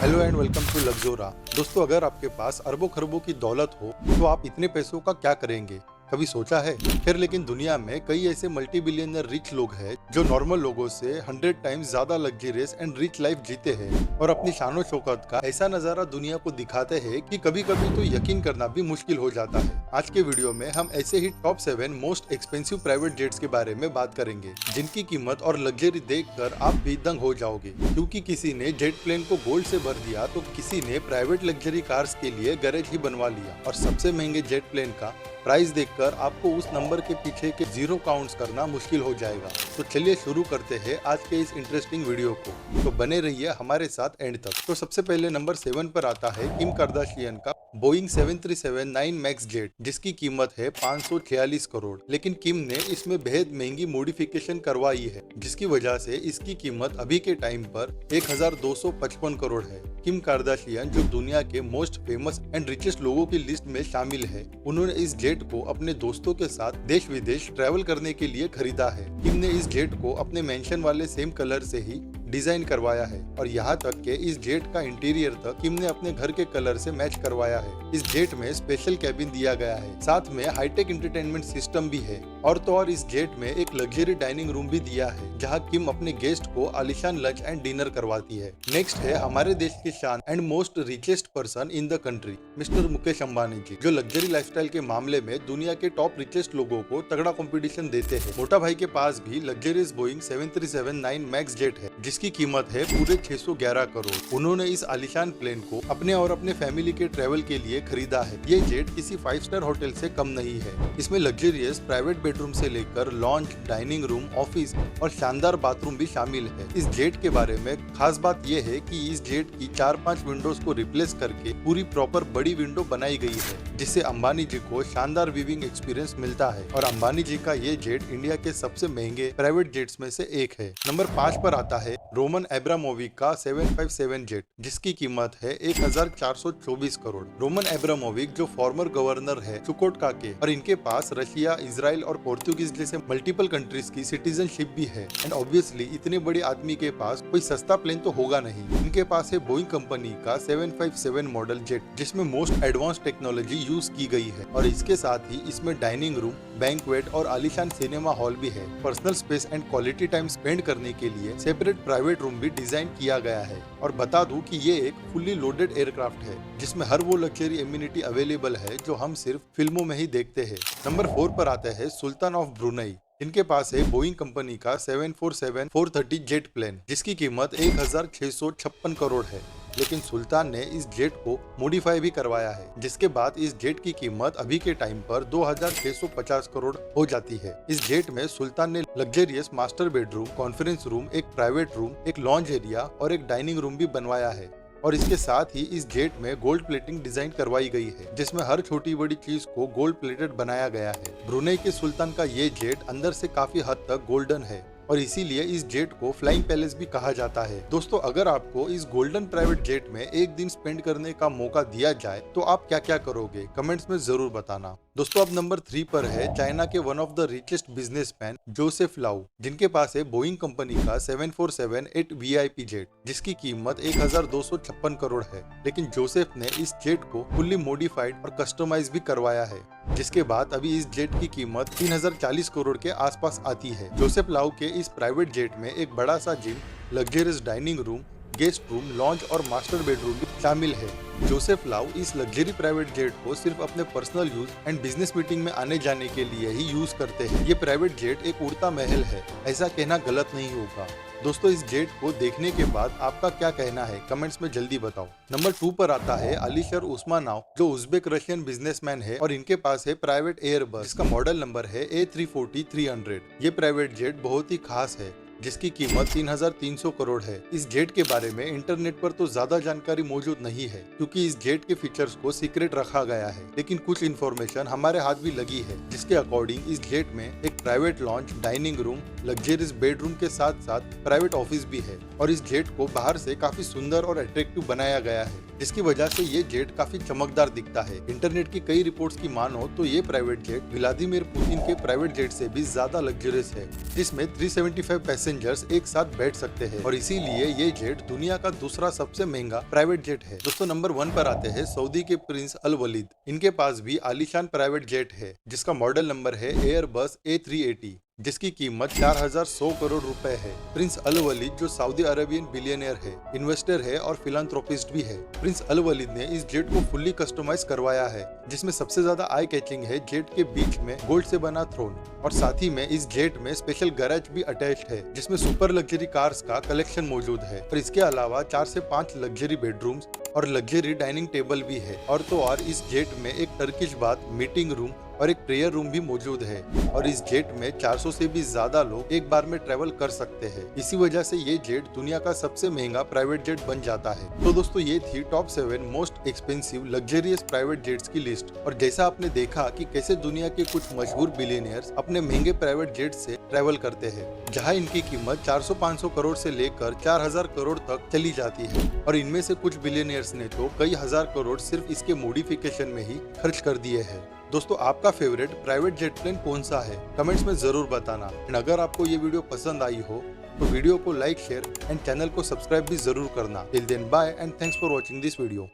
Hello and welcome to Luxora. दोस्तों, अगर आपके पास अरबों खरबों की दौलत हो तो आप इतने पैसों का क्या करेंगे, कभी सोचा है? खैर, लेकिन दुनिया में कई ऐसे मल्टी बिलियनर रिच लोग हैं जो नॉर्मल लोगों से 100 टाइम्स ज्यादा लग्जरियस एंड रिच लाइफ जीते हैं और अपनी शानो शौकत का ऐसा नजारा दुनिया को दिखाते हैं कि कभी कभी तो यकीन करना भी मुश्किल हो जाता है। आज के वीडियो में हम ऐसे ही top 7 most expensive private jets के बारे में बात करेंगे जिनकी कीमत और लग्जरी देखकर आप भी दंग हो जाओगे, क्योंकि किसी ने जेट प्लेन को गोल्ड से भर दिया तो किसी ने प्राइवेट लग्जरी कार्स के लिए गैरेज ही बनवा लिया। और सबसे महंगे जेट प्लेन का प्राइस देखकर आपको उस नंबर के पीछे के जीरो काउंट्स करना मुश्किल हो जाएगा। तो चलिए शुरू करते हैं आज के इस इंटरेस्टिंग वीडियो को, तो बने रहिए हमारे साथ एंड तक। तो सबसे पहले नंबर 7 पर आता है किम कार्दाशियन का बोइंग 737-9 मैक्स जेट, जिसकी कीमत है 546 करोड़। लेकिन किम ने इसमें बेहद महंगी मॉडिफिकेशन करवाई है, जिसकी वजह से इसकी कीमत अभी के टाइम पर 1255 करोड़ है। किम कार्दाशियन, जो दुनिया के मोस्ट फेमस एंड रिचेस्ट लोगों की लिस्ट में शामिल है, उन्होंने इस जेट को अपने दोस्तों के साथ देश विदेश ट्रैवल करने के लिए खरीदा है। किम ने इस जेट को अपने मेंशन वाले सेम कलर से ही डिजाइन करवाया है और यहाँ तक कि इस जेट का इंटीरियर तक किम ने अपने घर के कलर से मैच करवाया है। इस जेट में स्पेशल कैबिन दिया गया है, साथ में हाईटेक एंटरटेनमेंट सिस्टम भी है और तो और इस जेट में एक लग्जरी डाइनिंग रूम भी दिया है जहाँ किम अपने गेस्ट को आलिशान लंच एंड डिनर करवाती है। नेक्स्ट है हमारे देश की शान and most richest person in the country, mister Mukesh Ambani ji, जो लग्जरी लाइफस्टाइल के मामले में दुनिया के टॉप रिचेस्ट लोगों को तगड़ा कंपटीशन देते हैं। मोटा भाई के पास भी लग्जरियस बोइंग 737-9 मैक्स जेट है, जिसकी कीमत है पूरे 611 करोड़। उन्होंने इस आलिशान प्लेन को अपने और अपने फैमिली के ट्रेवल के लिए खरीदा है। ये जेट किसी 5 स्टार होटल से कम नहीं है। इसमें लग्जरियस प्राइवेट बेडरूम से लेकर लॉन्च, डाइनिंग रूम, ऑफिस और शानदार बाथरूम भी शामिल है। इस जेट के बारे में खास बात यह है कि इस जेट की 4-5 विंडोज को रिप्लेस करके पूरी प्रॉपर बड़ी विंडो बनाई गई है, जिससे अंबानी जी को शानदार व्यूइंग एक्सपीरियंस मिलता है। और अंबानी जी का ये जेट इंडिया के सबसे महंगे प्राइवेट जेट्स में से एक है। नंबर 5 पर आता है रोमन एब्रामोविक का 757 जेट, जिसकी कीमत है 1424 करोड़। रोमन एब्रामोविक जो फॉर्मर गवर्नर है चुकोटका के, और इनके पास रशिया, इजराइल और पोर्तुगीज जैसे मल्टीपल कंट्रीज की सिटीजनशिप भी है। एंड ऑब्वियसली इतने बड़े आदमी के पास कोई सस्ता प्लेन तो होगा नहीं। इनके पास है बोइंग कंपनी का 757 मॉडल जेट, जिसमें मोस्ट एडवांस टेक्नोलॉजी यूज की गई है और इसके साथ ही इसमें डाइनिंग रूम, बैंक्वेट और आलीशान सिनेमा हॉल भी है। Personal space and quality time spend करने के लिए सेपरेट प्राइवेट रूम भी डिजाइन किया गया है। और बता दूं कि ये एक फुल्ली लोडेड एयरक्राफ्ट है जिसमें हर वो लग्जरी एम्यूनिटी अवेलेबल है जो हम सिर्फ फिल्मों में ही देखते हैं। नंबर 4 पर आता है सुल्तान ऑफ ब्रुनई। इनके पास है बोइंग कंपनी का 747-430 जेट प्लेन, जिसकी कीमत 1656 करोड़ है। लेकिन सुल्तान ने इस जेट को मॉडिफाई भी करवाया है, जिसके बाद इस जेट की कीमत अभी के टाइम पर 2650 करोड़ हो जाती है। इस जेट में सुल्तान ने luxurious master bedroom, conference room, एक प्राइवेट रूम, एक लॉन्ज एरिया और एक डाइनिंग रूम भी बनवाया है। और इसके साथ ही इस जेट में गोल्ड प्लेटिंग डिजाइन करवाई गई है, जिसमें हर छोटी बड़ी चीज को गोल्ड प्लेटेड बनाया गया है। ब्रुनई के सुल्तान का ये जेट अंदर से काफी हद तक गोल्डन है और इसीलिए इस जेट को फ्लाइंग पैलेस भी कहा जाता है। दोस्तों, अगर आपको इस गोल्डन प्राइवेट जेट में एक दिन स्पेंड करने का मौका दिया जाए तो आप क्या क्या करोगे, कमेंट्स में जरूर बताना। दोस्तों, अब नंबर 3 पर है चाइना के one of the richest businessman Joseph लाउ, जिनके पास है बोइंग कंपनी का 747-8 VIP जेट, जिसकी कीमत 1256 करोड़ है। लेकिन जोसेफ ने इस जेट को फुल्ली मॉडिफाइड और कस्टमाइज भी करवाया है, जिसके बाद अभी इस जेट की कीमत 3040 करोड़ के आसपास आती है। जोसेफ लाउ के इस प्राइवेट जेट में एक बड़ा सा gym, luxurious dining room, guest room, lounge और मास्टर बेडरूम भी शामिल है। जोसेफ लाउ इस लग्जरी प्राइवेट जेट को सिर्फ अपने personal use and business meeting में आने जाने के लिए ही यूज करते हैं। ये प्राइवेट जेट एक उड़ता महल है, ऐसा कहना गलत नहीं होगा। दोस्तों, इस जेट को देखने के बाद आपका क्या कहना है, कमेंट्स में जल्दी बताओ। नंबर 2 पर आता है अलीशर उस्मानोव, जो उज्बेक रशियन बिजनेसमैन है और इनके पास है प्राइवेट एयरबस, जिसका मॉडल नंबर है A340-300। ये प्राइवेट जेट बहुत ही खास है, जिसकी कीमत 3300 करोड़ है। इस जेट के बारे में इंटरनेट पर तो ज्यादा जानकारी मौजूद नहीं है, क्योंकि इस जेट के फीचर्स को सीक्रेट रखा गया है। लेकिन कुछ इन्फॉर्मेशन हमारे हाथ भी लगी है, जिसके अकॉर्डिंग इस जेट में एक private launch, dining room, luxurious bedroom के साथ साथ प्राइवेट ऑफिस भी है और इस जेट को बाहर से काफी सुंदर और अट्रैक्टिव बनाया गया है। जिसकी वजह से ये जेट काफी चमकदार दिखता है। इंटरनेट की कई रिपोर्ट्स की मानो तो ये प्राइवेट जेट व्लादिमीर पुतिन के प्राइवेट जेट से भी ज्यादा लग्जरियस है, जिसमें 375 पैसेंजर्स एक साथ बैठ सकते हैं और इसीलिए ये जेट दुनिया का दूसरा सबसे महंगा प्राइवेट जेट है। दोस्तों नंबर 1 पर आते हैं सऊदी के प्रिंस अल वलीद। इनके पास भी आलीशान प्राइवेट जेट है जिसका मॉडल नंबर है एयरबस A380, जिसकी कीमत 4100 करोड़ रुपए है। प्रिंस अल वलीद जो सऊदी अरेबियन बिलियनियर है, इन्वेस्टर है और फिलांथ्रोपिस्ट भी है। प्रिंस अल वलीद ने इस जेट को फुल्ली कस्टमाइज करवाया है, जिसमें सबसे ज्यादा आई कैचिंग है जेट के बीच में गोल्ड से बना थ्रोन, और साथ ही में इस जेट में स्पेशल गैरेज भी अटैच्ड है जिसमें सुपर लग्जरी कार्स का कलेक्शन मौजूद है। और इसके अलावा 4 से 5 लग्जरी बेडरूम्स और लग्जरी डाइनिंग टेबल भी है। और तो और इस जेट में एक टर्किश बाथ, मीटिंग रूम और एक प्रेयर रूम भी मौजूद है। और इस जेट में 400 से भी ज्यादा लोग एक बार में ट्रेवल कर सकते हैं। इसी वजह से ये जेट दुनिया का सबसे महंगा प्राइवेट जेट बन जाता है। तो दोस्तों ये थी top 7 most expensive luxurious private jets की लिस्ट। और जैसा आपने देखा कि कैसे दुनिया के कुछ मशहूर बिलियनियर्स अपने महंगे प्राइवेट जेट से ट्रेवल करते हैं, जहां इनकी कीमत 400-500 करोड़ से लेकर 4000 करोड़ तक चली जाती है। और इनमें से कुछ बिलियनियर्स ने तो कई हजार करोड़ सिर्फ इसके मॉडिफिकेशन में ही खर्च कर दिए हैं। दोस्तों आपका फेवरेट प्राइवेट जेट प्लेन कौन सा है, कमेंट्स में जरूर बताना। एंड अगर आपको ये वीडियो पसंद आई हो तो वीडियो को लाइक, शेयर एंड चैनल को सब्सक्राइब भी जरूर करना। Till then bye and thanks for watching this video.